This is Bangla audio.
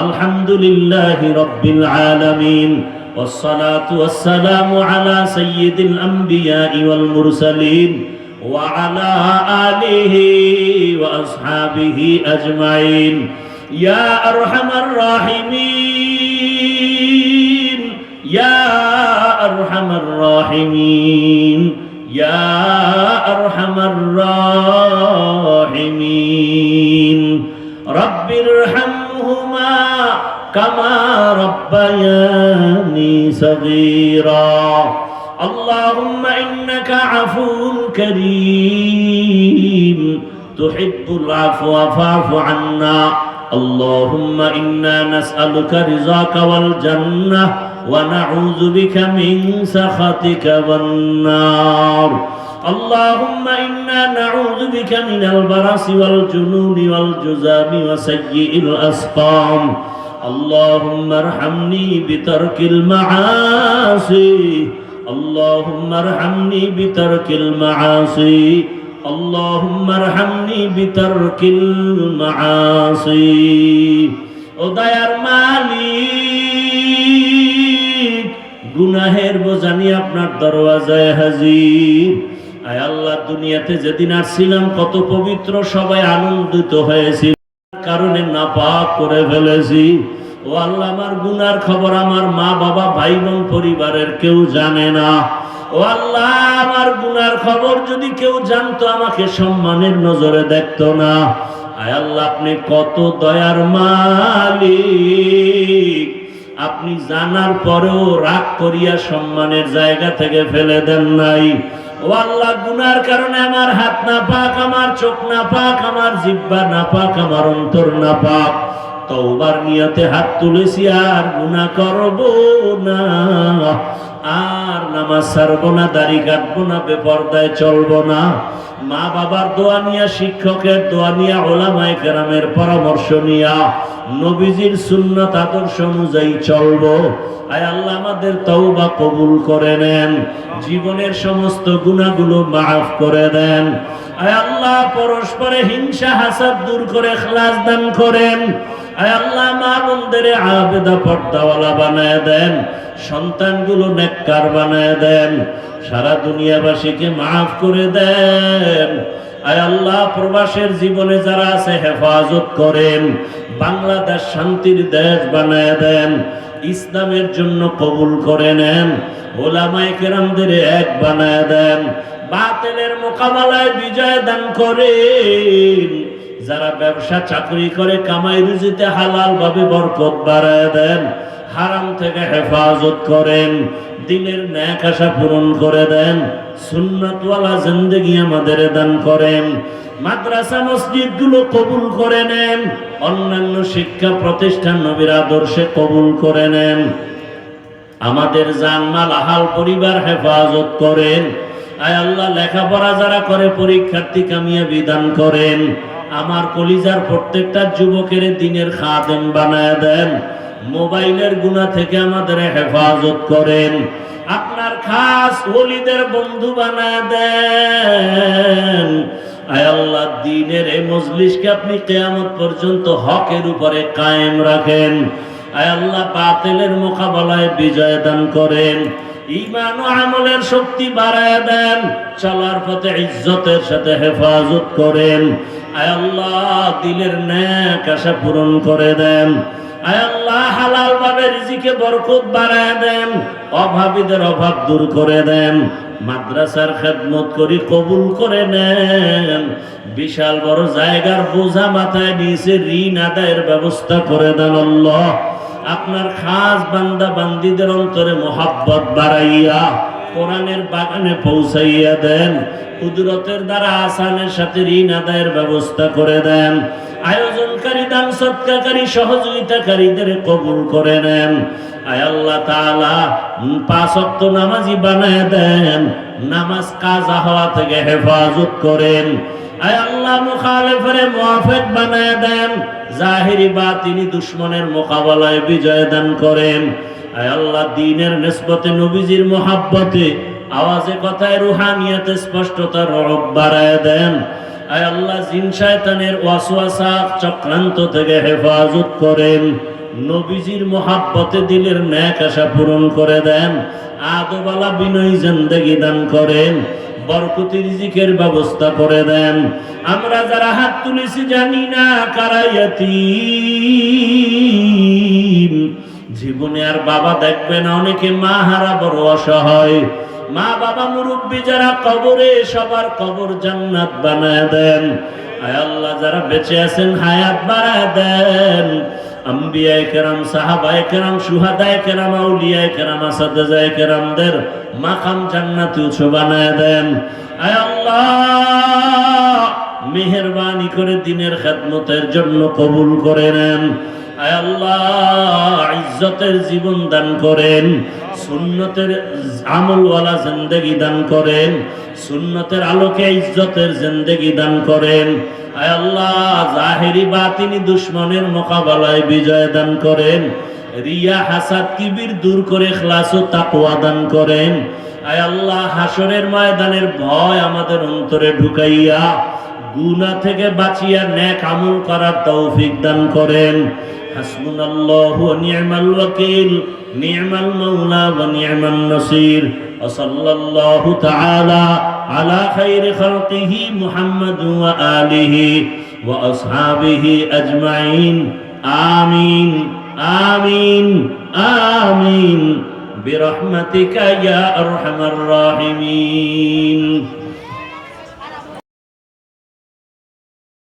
আলহামদুলিল্লাহি রাব্বিল আলামিন والصلاة والسلام على سيد الأنبياء والمرسلين وعلى آله وأصحابه أجمعين يا أرحم الراحمين يا أرحم الراحمين يا أرحم الراحمين رب ارحمهما كما ربياني صغيرا اللهم إنك عفو كريم تحب العفو فاعف عنا اللهم إنا نسألك رضاك والجنة ونعوذ بك من سخطك والنار اللهم إنا نعوذ بك من البرص والجنون والجذام وسيء الأسقام اللهم ارحمني بترك المعاصي اللهم ارحمني بترك المعاصي اللهم ارحمني بترك المعاصي ওদায়ার মালিক গুনাহের বোঝা নিয়ে আপনার দরওয়াজায় হাজির। আয় আল্লাহ, দুনিয়াতে যেদিন আসছিলাম কত পবিত্র, সবাই আনন্দিত হয়েছি, কারণে নাপাক করে ফেলেছি। ও আল্লাহ, আমার গুনার খবর আমার মা বাবা ভাই বোন পরিবারের কেউ জানে না। ও আল্লাহ, আমার গুনার খবর যদি কেউ জানতো আমাকে সম্মানের নজরে দেখতো না। আয় আল্লাহ, আপনি কত দয়ার মালিক, আপনি জানার পরেও রাগ করিয়া সম্মানের জায়গা থেকে ফেলে দেন নাই। ও আল্লাহ, গুনার কারণে আমার হাত না পাক, আমার চোখ না পাক, আমার জিহ্বা না পাক, আমার অন্তর না পাক। তওবার নিয়তে হাত তুলেছি, আর গুনাহ করব না, আর নামাজ ছাড়বো না, দাড়ি কাটবো না, বেপরদায় চলবো না। মা বাবার দোয়া নিয়া, শিক্ষকের দোয়া নিয়া, ওলামায়ে কেরামের পরামর্শ নিয়া, নবীজির সুন্নাত আদর্শ অনুযায়ী চলবো। আয় আল্লাহ, আমাদের তওবা কবুল করে নেন, জীবনের সমস্ত গুনাহগুলো মাফ করে দেন। আয় আল্লাহ, পরস্পরে হিংসা হাসাদ দূর করে ইখলাস দান করেন। আয় আল্লাহ, মা বোনদের আবেদা পর্দাওয়ালা বানায় দেন, সন্তানগুলো নেককার বানায় দেন, সারা দুনিয়াবাসীকে মাফ করে দেন। আয় আল্লাহ, প্রবাসের জীবনে যারা আছে হেফাজত করেন, বাংলাদেশ শান্তির দেশ বানায় দেন, ইসলামের জন্য কবুল করে নেন, ওলামায়ে কেরামদের এক বানায় দেন, বাতিলের মোকাবেলায় বিজয় দান করেন। যারা ব্যবসা চাকরি করে কামাই রুজিতে হালাল ভাবে বরকত বাড়ায় দেন, হারাম থেকে হেফাজত করেন, দিনের ন্যাক আশা পূরণ করে দেন, সুন্নাতওয়ালা জিন্দেগি আমাদের দান করেন। মাদ্রাসা মসজিদ গুলো কবুল করে নেন, অন্যান্য শিক্ষা প্রতিষ্ঠান নবীর আদর্শে কবুল করে নেন। আমাদের জানমাল আহাল পরিবার হেফাজত করেন। আয় আল্লাহ, লেখাপড়া যারা করে পরীক্ষার্থী কামিয়াবি দান করেন। আমার কলিজার প্রত্যেকটা যুবকের দিনের খাদেম বানায় দেন, মোবাইলের গুনাহ থেকে আমাদের হেফাজত করেন, আপনার খাস ওলিদের বন্ধু বানায় দেন। আয় আল্লাহ, দ্বীনের এই মজলিসকে আপনি কিয়ামত পর্যন্ত হকের উপরে কায়েম রাখেন। আয় আল্লাহ, বাতিলের মোকাবেলায় বিজয় দান করেন, ঈমান ও আমলের শক্তি বাড়ায় দেন, চলার পথে ইজ্জতের সাথে হেফাজত করেন। আয় আল্লাহ, দিলের নেক আশা পূরণ করে দেন। আয় আল্লাহ, হালাল ভাবে রিজিকে বরকত বাড়ায় দেন, অভাবীদের অভাব দূর করে দেন। মাদ্রাসার খেদমত করি কবুল করে নেন, বিশাল বড় জায়গার বোঝা মাথায় নিয়েছে, ঋণ আদায়ের ব্যবস্থা করে দেন। আল্লাহ, আপনার খাস বান্দা বান্দীদের অন্তরে মোহাব্বত বাড়াইয়া কোরআনের বাগানে পৌঁছাইয়া দেন, কুদরতের দ্বারা আসানের সাথে ঋণ আদায়ের ব্যবস্থা করে দেন। আয়োজনকারী, দান সৎকারী, সহযোগিতাকারীদের কবুল করে নেন। আয় আল্লাহ তাআলা, 5 ওয়াক্ত নামাজি বানায় দেন, নামাজ কাজা হওয়া থেকে হেফাজত করেন। আয় আল্লাহ, মুখালিফের মুওয়াফিক বানায় দেন, জাহিরি বাতিনি দুশমনের মোকাবেলায় বিজয় দান করেন। আয় আল্লাহ, দ্বীনের নিসবতে নবীজির মুহাব্বতে আওয়াজে কথায় রুহানিয়াতে স্পষ্টতার রব বাড়ায় দেন। আয় আল্লাহ, জিন শয়তানের ওয়াসওয়াসা চক্রান্ত থেকে হেফাজত করেন, নবীজির মোহাব্বতে দিলের ন্যাক আশা পূরণ করে দেন, আদবালা বিনয়ী জিন্দেগি দান করেন, বরকতি রিজিকের ব্যবস্থা করে দেন। আমরা যারা হাত তুলেছি জানি না কারা ইয়াতীম, জীবনে আর বাবা দেখবে না, অনেকে মা হারা বড় অসহায়। মা বাবা মুরব্বী যারা কবরে, সবার কবর জান্নাত বানায় দেন। আয় আল্লাহ, যারা বেঁচে আছেন হায়াত বাড়ায় দেন। আম্বিয়ায়ে কেরাম, সাহাবায়ে কেরাম, শুহাদায়ে কেরাম, আউলিয়ায়ে কেরাম, আসাদায়ে কেরামদের মাকাম জান্নাতে উঁচু বানায় দেন। আয় আল্লাহ, মেহেরবানি করে দিনের খেদমতের জন্য কবুল করে নেন। আয় আল্লাহ, ইজ্জতের জীবন দান করেন, সুন্নতের আমলওয়ালা জিন্দেগি দান করেন, সুন্নতের আলোকে ইজ্জতের জিন্দেগি দান করেন। আয় আল্লাহ, জাহেরি বাতিনি দুশ্মনের মোকাবেলায় বিজয় দান করেন। রিয়া হাসাদ কিবির দূর করে ইখলাস ও তাকওয়া দান করেন। আয় আল্লাহ, হাসরের ময়দানের ভয় আমাদের অন্তরে ঢুকাইয়া গুনাহ থেকে বাঁচিয়া নেক আমল করার তৌফিক দান করেন। হাসবুনাল্লাহু ওয়া নি'মাল ওয়াকিল, নি'মাল মাওলা ওয়া নি'মান নাসির। ওয়া সাল্লাল্লাহু তাআলা আলা খাইরি খালকিহি মুহাম্মাদ ওয়া আলিহি ওয়া আসহাবিহি আজমাইন। আমিন আমিন আমিন বিরহমাতিকা ইয়া আরহামার রাহিমিন।